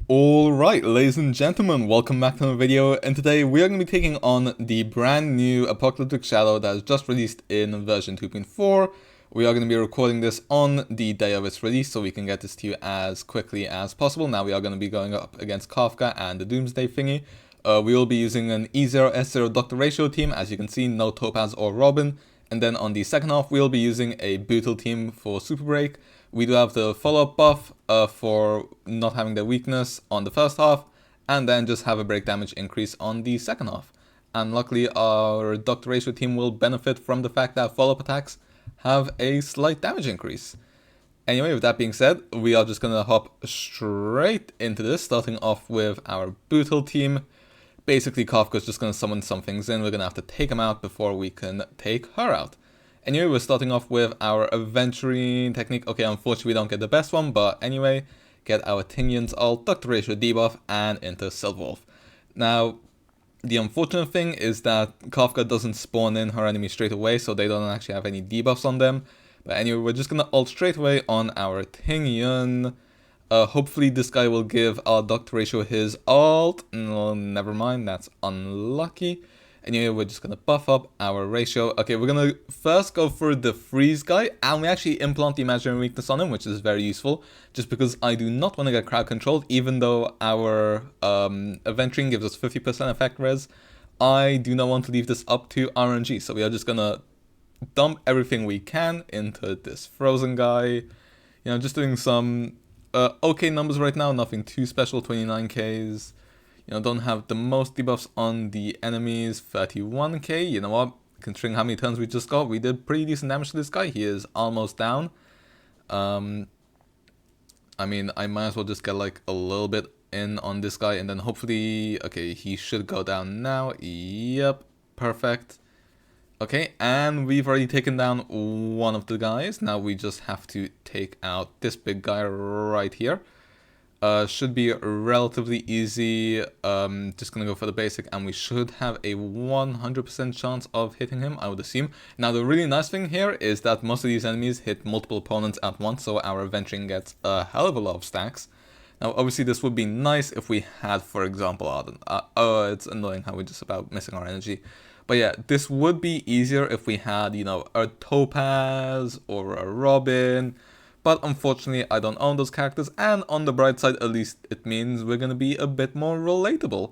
Alright, ladies and gentlemen, welcome back to another video, and today we are going to be taking on the brand new Apocalyptic Shadow that is just released in version 2.4. We are going to be recording this on the day of its release so we can get this to you as quickly as possible. Now we are going to be going up against Kafka and the Doomsday thingy. We will be using an E0S0 Dr Ratio team, as you can see, no Topaz or Robin. And then on the second half, we'll be using a Boothill team for Super Break. We do have the follow-up buff for not having their weakness on the first half, and then just have a break damage increase on the second half. And luckily, our Dr. Ratio team will benefit from the fact that follow-up attacks have a slight damage increase. Anyway, with that being said, we are just going to hop straight into this, starting off with our Boothill team. Basically, Kafka's just going to summon some things in. We're going to have to take him out before we can take her out. Anyway, we're starting off with our Aventurine technique. Okay, unfortunately we don't get the best one, but anyway, get our Tingyun's ult, Dr. Ratio debuff, and into Silverwolf. Now, the unfortunate thing is that Kafka doesn't spawn in her enemy straight away, so they don't actually have any debuffs on them. But anyway, we're just gonna ult straight away on our Tingyun. Hopefully this guy will give our Dr. Ratio his ult. No, never mind, that's unlucky. Anyway, we're just gonna buff up our ratio. Okay, we're gonna first go for the freeze guy, and we actually implant the imaginary weakness on him, which is very useful, just because I do not want to get crowd controlled, even though our Aventurine gives us 50% effect res. I do not want to leave this up to RNG, so we are just gonna dump everything we can into this frozen guy. You know, just doing some okay numbers right now, nothing too special, 29Ks. You know, don't have the most debuffs on the enemies, 31k. You know what? Considering how many turns we just got, we did pretty decent damage to this guy. He is almost down. I mean, I might as well just get like a little bit in on this guy, and then hopefully, okay, he should go down now. Yep, perfect. Okay, and we've already taken down one of the guys. Now we just have to take out this big guy right here. Should be relatively easy. Just gonna go for the basic, and we should have a 100% chance of hitting him, I would assume. Now, the really nice thing here is that most of these enemies hit multiple opponents at once, so our Aventurine gets a hell of a lot of stacks. Now, obviously, this would be nice if we had, for example, it's annoying how we're just about missing our energy. But yeah, this would be easier if we had, you know, a Topaz or a Robin. But unfortunately, I don't own those characters, and on the bright side, at least it means we're going to be a bit more relatable.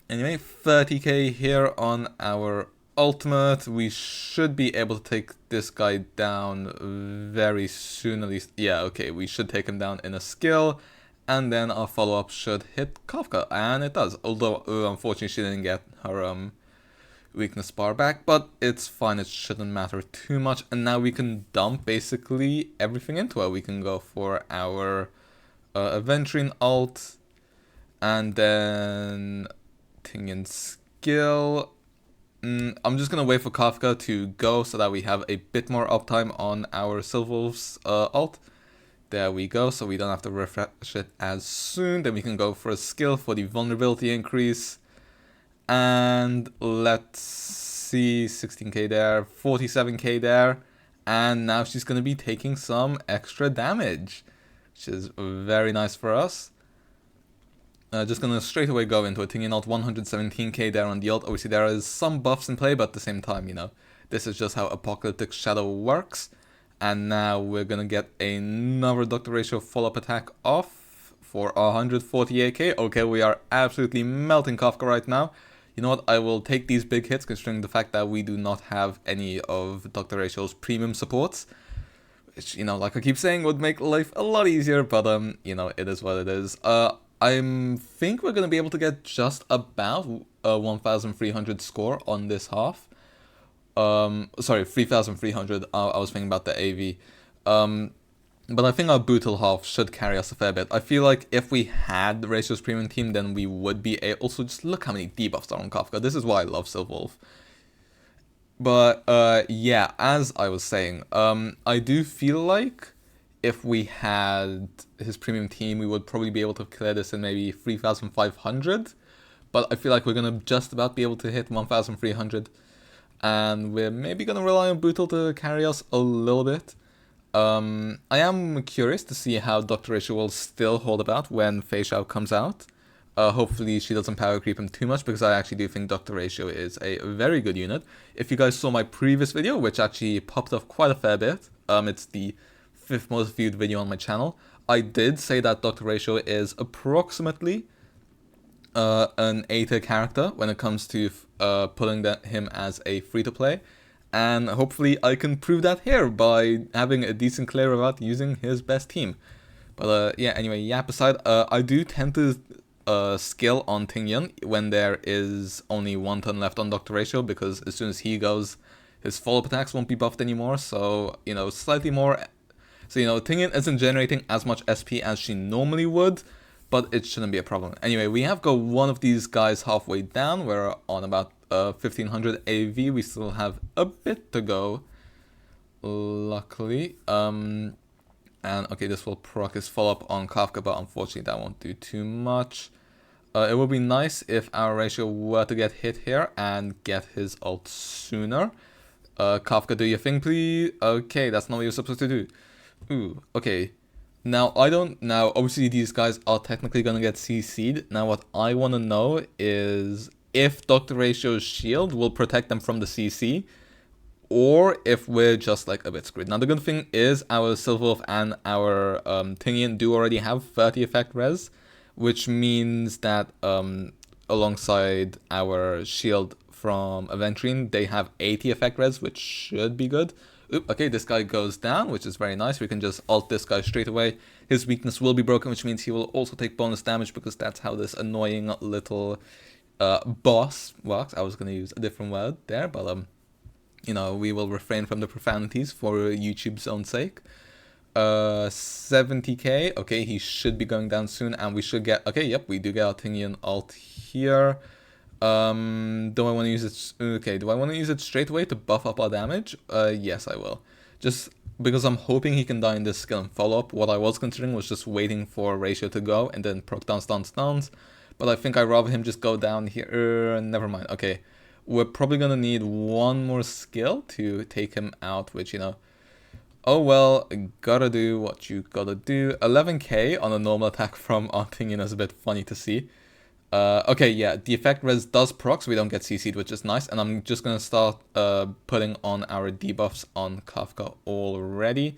Anyway, 30k here on our ultimate. We should be able to take this guy down very soon, at least. Yeah, okay, we should take him down in a skill, and then our follow-up should hit Kafka, and it does. Although, unfortunately, she didn't get her weakness bar back, but it's fine, it shouldn't matter too much. And now we can dump basically everything into it. We can go for our Aventurine ult, and then Tingyun skill. I'm just gonna wait for Kafka to go so that we have a bit more uptime on our Silverwolf's ult. There we go, so we don't have to refresh it as soon. Then we can go for a skill for the vulnerability increase. And let's see, 16k there, 47k there, and now she's going to be taking some extra damage, which is very nice for us. Just going to straight away go into a Tingyun ult, 117k there on the ult. Obviously there is some buffs in play, but at the same time, you know, this is just how Apocalyptic Shadow works. And now we're going to get another Dr. Ratio follow-up attack off for 148k. Okay, we are absolutely melting Kafka right now. You know what, I will take these big hits considering the fact that we do not have any of Dr. Ratio's premium supports. Which, you know, like I keep saying, would make life a lot easier, but, you know, it is what it is. I think we're going to be able to get just about a 1,300 score on this half. Sorry, 3,300, I was thinking about the AV. But I think our Boothill half should carry us a fair bit. I feel like if we had the Ratio's premium team, then we would be able. Also, just look how many debuffs are on Kafka. This is why I love Silverwolf. But, yeah, as I was saying, I do feel like if we had his premium team, we would probably be able to clear this in maybe 3,500. But I feel like we're going to just about be able to hit 1,300. And we're maybe going to rely on Boothill to carry us a little bit. I am curious to see how Dr. Ratio will still hold about when Fei Xiao comes out. Hopefully she doesn't power creep him too much, because I actually do think Dr. Ratio is a very good unit. If you guys saw my previous video, which actually popped off quite a fair bit, it's the 5th most viewed video on my channel, I did say that Dr. Ratio is approximately an A-tier character when it comes to putting him as a free-to-play. And hopefully I can prove that here by having a decent clear about using his best team. But yeah, anyway, yap aside, I do tend to skill on Tingyun when there is only 1 turn left on Dr. Ratio, because as soon as he goes, his follow-up attacks won't be buffed anymore, so, you know, slightly more. So, you know, Tingyun isn't generating as much SP as she normally would, but it shouldn't be a problem. Anyway, we have got one of these guys halfway down. We're on about 1500 AV. We still have a bit to go, luckily. And okay, this will proc his follow-up on Kafka, but unfortunately that won't do too much. It would be nice if our Ratio were to get hit here and get his ult sooner. Kafka, do your thing, please. Okay, that's not what you're supposed to do. Ooh, okay. Now, obviously these guys are technically gonna get CC'd. Now, what I want to know is if Dr. Ratio's shield will protect them from the CC, or if we're just like a bit screwed. Now, the good thing is our Silverwolf and our Tingyun do already have 30 effect res, which means that alongside our shield from Aventurine, they have 80 effect res, which should be good. Oop, okay, this guy goes down, which is very nice. We can just ult this guy straight away. His weakness will be broken, which means he will also take bonus damage, because that's how this annoying little boss works. I was going to use a different word there, but you know, we will refrain from the profanities for YouTube's own sake. 70k. Okay, he should be going down soon, and we should get... Okay, yep, we do get our Tingyun ult here. Do I want to use it? Okay, do I want to use it straight away to buff up our damage? Yes, I will. Just because I'm hoping he can die in this skill and follow-up. What I was considering was just waiting for Ratio to go and then proc down stuns. But I think I'd rather him just go down here. Never mind. Okay, we're probably going to need one more skill to take him out, which, you know... Oh well, gotta do what you gotta do. 11k on a normal attack from our Tingyun is a bit funny to see. Okay, yeah, the effect res does proc, so we don't get CC'd, which is nice. And I'm just gonna start putting on our debuffs on Kafka already.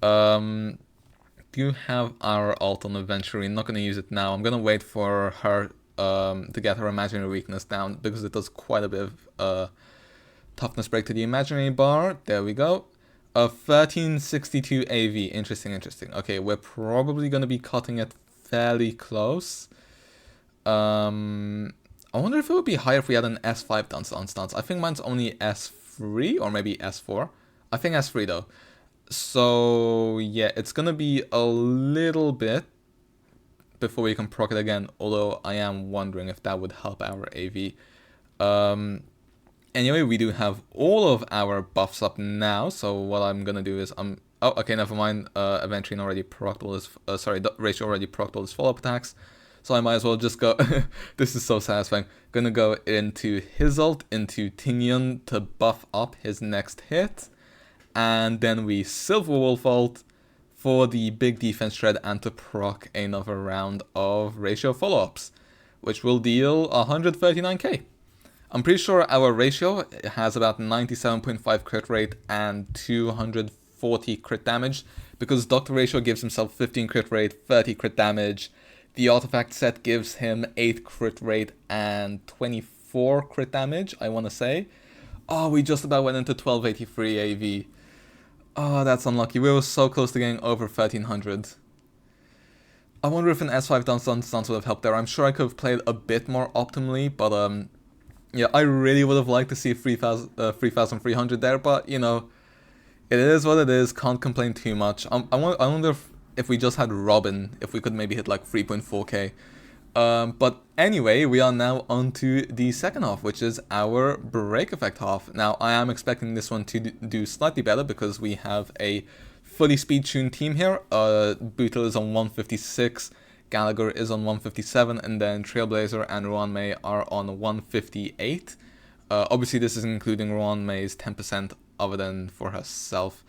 Do have our ult on Aventurine. Not gonna use it now. I'm gonna wait for her to get her imaginary weakness down, because it does quite a bit of toughness break to the imaginary bar. There we go. 1362 AV. Interesting. Okay, we're probably gonna be cutting it fairly close. I wonder if it would be higher if we had an S5 dance on stance. I think mine's only S3 or maybe S4. I think S3 though. So yeah, it's gonna be a little bit before we can proc it again, although I am wondering if that would help our AV. Anyway, we do have all of our buffs up now, so what I'm gonna do is oh, okay, never mind. Aventurine already procced all his, Ratio already procced all his follow-up attacks. So I might as well just go... This is so satisfying. Gonna go into his ult, into Tingyun to buff up his next hit. And then we Silverwolf ult for the big defense shred and to proc another round of Ratio follow-ups, which will deal 139k. I'm pretty sure our Ratio has about 97.5 crit rate and 240 crit damage, because Dr. Ratio gives himself 15 crit rate, 30 crit damage. The artifact set gives him 8 crit rate and 24 crit damage, I want to say. Oh, we just about went into 1283 AV. Oh, that's unlucky. We were so close to getting over 1300. I wonder if an S5 down stance would have helped there. I'm sure I could have played a bit more optimally, but yeah, I really would have liked to see 3,300 there, but, you know, it is what it is. Can't complain too much. I wonder if we just had Robin, if we could maybe hit like 3.4k. But anyway, we are now on to the second half, which is our break effect half. Now, I am expecting this one to do slightly better, because we have a fully speed-tuned team here. Boothill is on 156, Gallagher is on 157, and then Trailblazer and Ruan May are on 158. Obviously, this is including Ruan May's 10% other than for herself.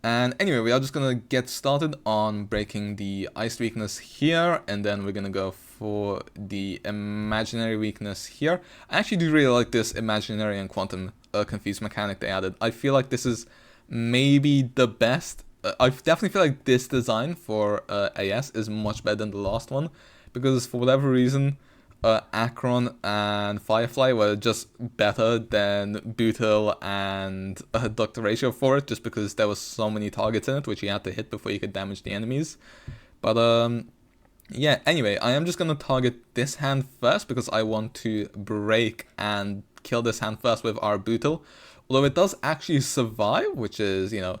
And anyway, we are just gonna get started on breaking the ice weakness here, and then we're gonna go for the imaginary weakness here. I actually do really like this imaginary and quantum confused mechanic they added. I feel like this is maybe the best. I definitely feel like this design for AS is much better than the last one, because for whatever reason, Akron and Firefly were just better than Boothill and Dr Ratio for it, just because there was so many targets in it which you had to hit before you could damage the enemies. But yeah, anyway, I am just gonna target this hand first because I want to break and kill this hand first with our Boothill. Although it does actually survive, which is, you know,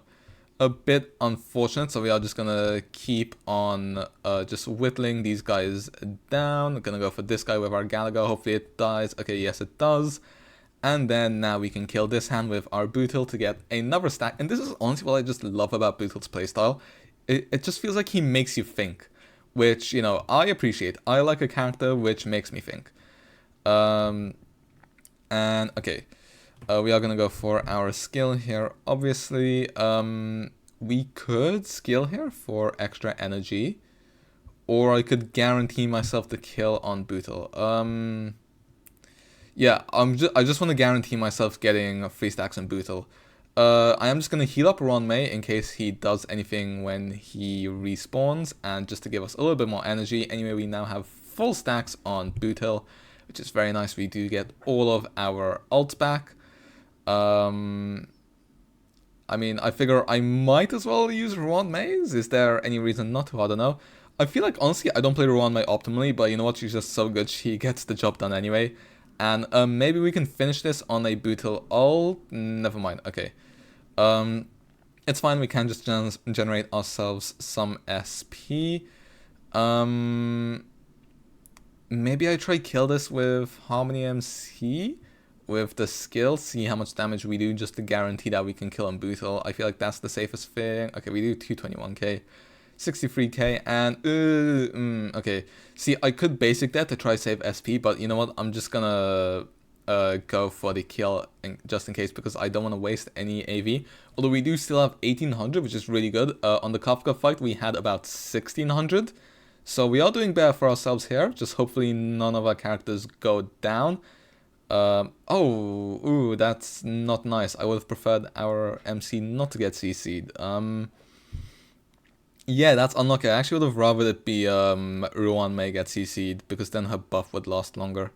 a bit unfortunate, so we are just gonna keep on just whittling these guys down. We're gonna go for this guy with our Gallagher. Hopefully it dies. Okay, yes it does. And then now we can kill this hand with our Boothill to get another stack. And this is honestly what I just love about Boothill's playstyle. It just feels like he makes you think, which, you know, I appreciate. I like a character which makes me think. And okay. We are gonna go for our skill here, obviously. We could skill here for extra energy, or I could guarantee myself the kill on Boothill. Yeah, I just want to guarantee myself getting 3 stacks on Boothill. I am just gonna heal up Ruan in case he does anything when he respawns, and just to give us a little bit more energy. Anyway, we now have full stacks on Boothill, which is very nice. We do get all of our ults back. I mean, I figure I might as well use Ruan Maze. Is there any reason not to? I don't know. I feel like, honestly, I don't play Ruan May optimally, but you know what? She's just so good. She gets the job done anyway. And maybe we can finish this on a Boothill ult. Never mind. Okay. It's fine. We can just generate ourselves some SP. Maybe I try kill this with Harmony MC with the skill, see how much damage we do just to guarantee that we can kill on Boothill. I feel like that's the safest thing. Okay, we do 221k, 63k, and okay. See, I could basic that to try save SP, but you know what? I'm just gonna go for the kill just in case, because I don't want to waste any AV. Although we do still have 1800, which is really good. On the Kafka fight, we had about 1600. So we are doing better for ourselves here. Just hopefully none of our characters go down. Ooh, that's not nice. I would have preferred our MC not to get CC'd. Yeah, that's unlucky. I actually would have rather it be Ruan May get CC'd, because then her buff would last longer.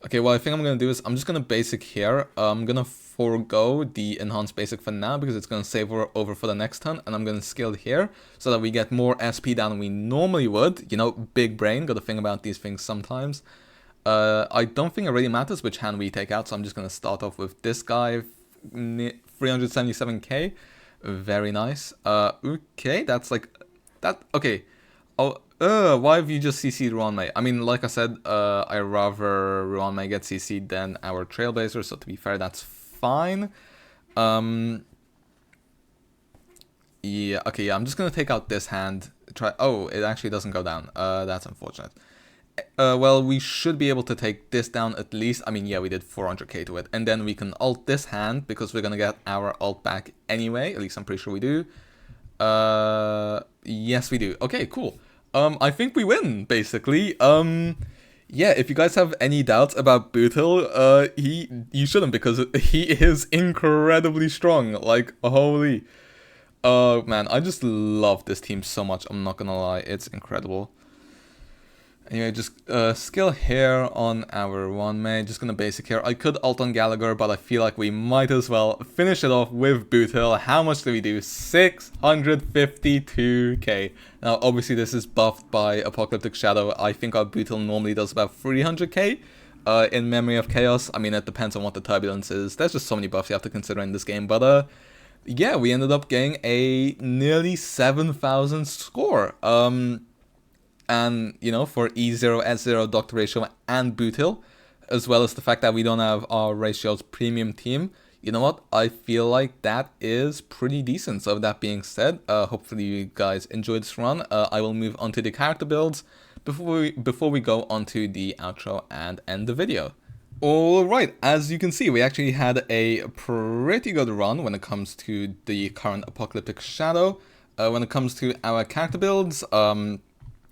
Okay, what I think I'm gonna do is I'm just gonna basic here. I'm gonna forego the enhanced basic for now because it's gonna save over for the next turn, and I'm gonna skill here so that we get more SP than we normally would. You know, big brain, gotta think about these things sometimes. I don't think it really matters which hand we take out, so I'm just gonna start off with this guy, 377k. Very nice. Okay, that's like that. Okay. Oh. Why have you just CC'd Ruan May? I mean, like I said, I rather Ruan May get CC'd than our Trailblazer, so to be fair, that's fine. Yeah, okay, yeah, I'm just gonna take out this hand. Oh, it actually doesn't go down. That's unfortunate. Well, we should be able to take this down at least. I mean, yeah, we did 400k to it. And then we can ult this hand, because we're gonna get our ult back anyway. At least I'm pretty sure we do. Yes, we do. Okay, cool. I think we win, basically. Yeah, if you guys have any doubts about Boothill, you shouldn't, because he is incredibly strong. Like, holy. Man, I just love this team so much, I'm not gonna lie. It's incredible. Anyway, just skill here on our one man. Just gonna basic here. I could ult on Gallagher, but I feel like we might as well finish it off with Boothill. How much do we do? 652k. Now, obviously, this is buffed by Apocalyptic Shadow. I think our Boothill normally does about 300k. In Memory of Chaos. I mean, it depends on what the turbulence is. There's just so many buffs you have to consider in this game. But yeah, we ended up getting a nearly 7,000 score. And, you know, for E0S0 Dr Ratio and Boothill, as well as the fact that we don't have our Ratio's premium team, you know what? I feel like that is pretty decent. So with that being said, hopefully you guys enjoyed this run. I will move on to the character builds before we go on to the outro and end the video. Alright, as you can see, we actually had a pretty good run when it comes to the current Apocalyptic Shadow. When it comes to our character builds,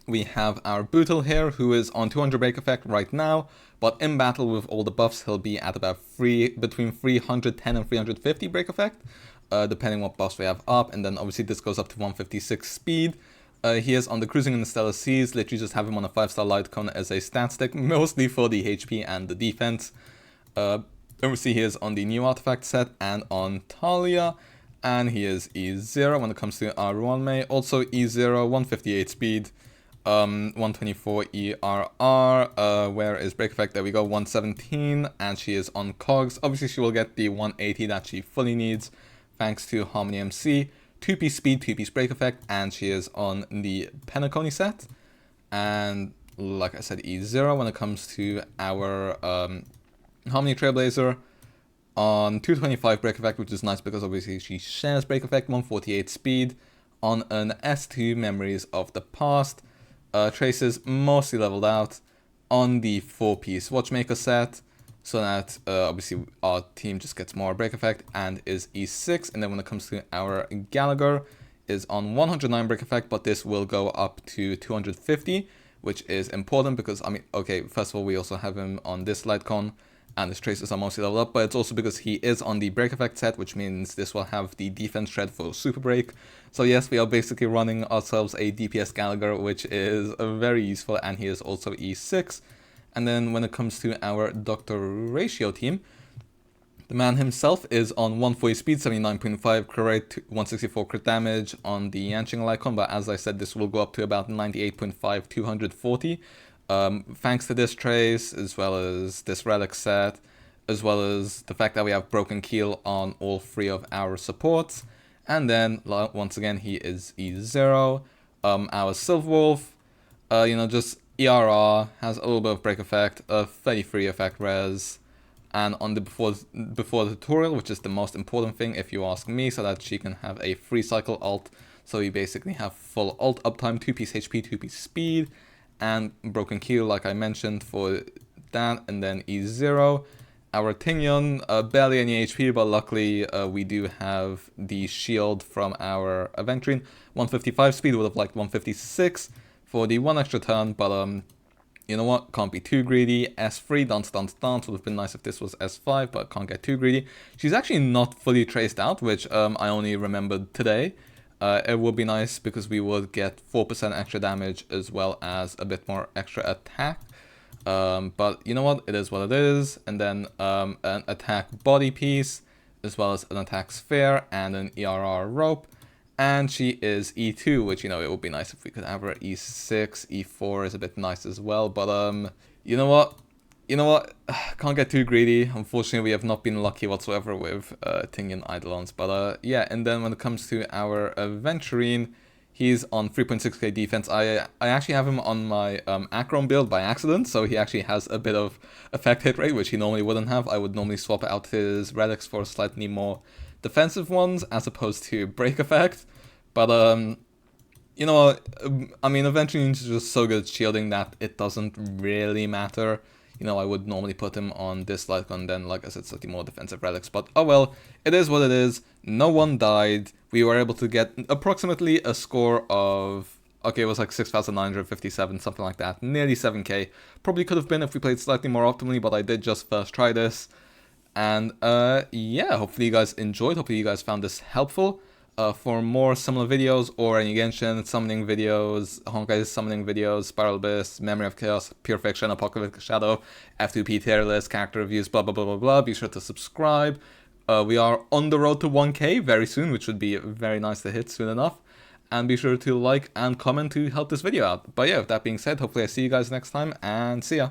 we have our Boothill here, who is on 200 break effect right now, but in battle with all the buffs, he'll be at about between 310 and 350 break effect, depending what buffs we have up, and then obviously this goes up to 156 speed. He is on the Cruising in the Stellar Seas, literally just have him on a 5-star light cone as a stat stick, mostly for the HP and the defense. Obviously he is on the new artifact set and on Talia, and he is E0 when it comes to our Ruan, also E0, 158 speed, 124 ERR, where is break effect, there we go, 117, and she is on cogs. Obviously she will get the 180 that she fully needs, thanks to Harmony MC. 2-piece speed, 2-piece break effect, and she is on the Penacony set. And like I said, E0 when it comes to our Harmony Trailblazer on 225 break effect, which is nice because obviously she shares break effect, 148 speed on an S2 Memories of the Past. Traces mostly leveled out on the 4-piece Watchmaker set, so that obviously our team just gets more break effect and is E6. And then when it comes to our Gallagher, is on 109 break effect, but this will go up to 250, which is important because, I mean, okay, first of all, we also have him on this light cone, and his traces are mostly leveled up, but it's also because he is on the break effect set, which means this will have the defense shred for super break. So yes, we are basically running ourselves a DPS Gallagher, which is very useful, and he is also E6. And then when it comes to our Dr Ratio team, the man himself is on 140 speed, 79.5 crit rate, 164 crit damage on the Yanqing icon, but as I said, this will go up to about 98.5, 240. Thanks to this trace, as well as this relic set, as well as the fact that we have Broken Keel on all 3 of our supports. And then, once again, he is E0. Our Silverwolf, just ERR, has a little bit of break effect, a 33 effect res, and on the before the tutorial, which is the most important thing if you ask me, so that she can have a free cycle ult. So you basically have full ult uptime, 2-piece HP, 2-piece speed, and Broken Keel, like I mentioned, for that. And then E0, our Tingyun, barely any HP, but luckily we do have the shield from our Aventurine. 155 speed, would have liked 156 for the 1 extra turn, but you know what, can't be too greedy. S3, dance, dance, dance, would have been nice if this was S5, but can't get too greedy. She's actually not fully traced out, which I only remembered today. It would be nice because we would get 4% extra damage as well as a bit more extra attack. But you know what, it is what it is. And then an attack body piece, as well as an attack sphere and an ERR rope. And she is E2, which, it would be nice if we could have her E6, E4 is a bit nice as well, but, you know what, can't get too greedy. Unfortunately, we have not been lucky whatsoever with Tingyun Eidolons, but, yeah, and then when it comes to our Aventurine, he's on 3.6k defense. I actually have him on my Acron build by accident, so he actually has a bit of effect hit rate, which he normally wouldn't have. I would normally swap out his relics for slightly more defensive ones as opposed to break effect, but you know what, I mean, Aventurine is just so good at shielding that it doesn't really matter. I would normally put him on this light gun, then like I said, slightly more defensive relics, but oh well, it is what it is. No one died. We were able to get approximately a score of, okay, it was like 6,957, something like that, nearly 7k. Probably could have been if we played slightly more optimally, but I did just first try this. And yeah, hopefully you guys enjoyed, hopefully you guys found this helpful. For more similar videos, or any Genshin summoning videos, Honkai summoning videos, Spiral Abyss, Memory of Chaos, Pure Fiction, Apocalyptic Shadow, F2P tier list, character reviews, blah blah blah blah blah, be sure to subscribe. We are on the road to 1k very soon, which would be very nice to hit soon enough. And be sure to like and comment to help this video out. But yeah, with that being said, hopefully I see you guys next time, and see ya!